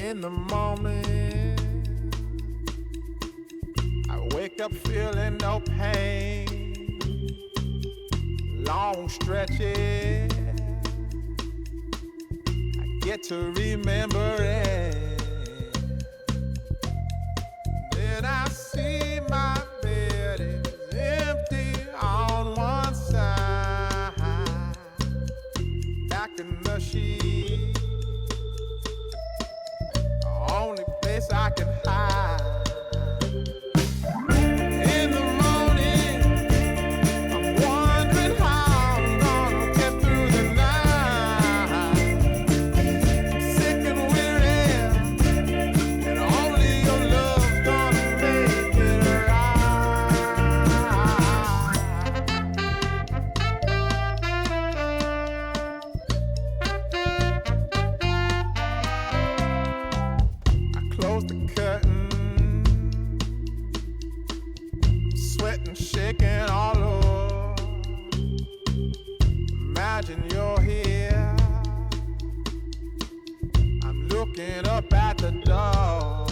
In the morning, I wake up feeling no pain. Long stretches, I get to remember it. Then I see my bed is empty on one side. Back in the sheet, only place I can hide. In the morning, I'm wondering how I'm gonna get through the night. I'm sick and weary, and only your love's gonna make it Close the curtain, sweating, shaking all over. Imagine you're here. I'm looking up at the door.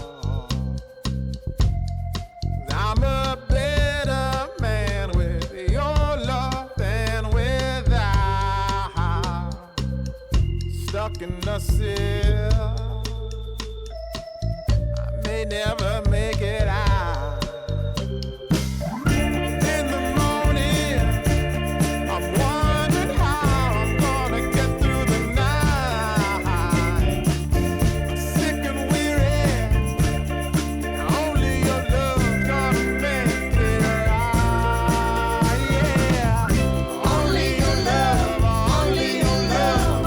I'm a better man with your love than without. Stuck in the cell, may never make it out. In the morning, I'm wondering how I'm gonna get through the night. I'm sick and weary, only your love's gonna make it right. Yeah, only your love, only your love.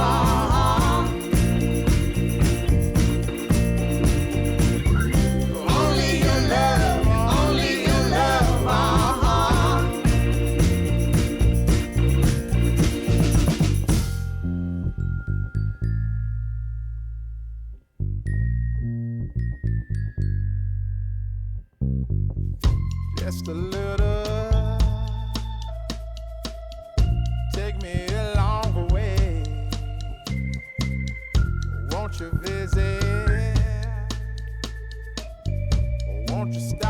Only your love, only your love, Just a little, take me along the way. Won't you visit? Won't you stop?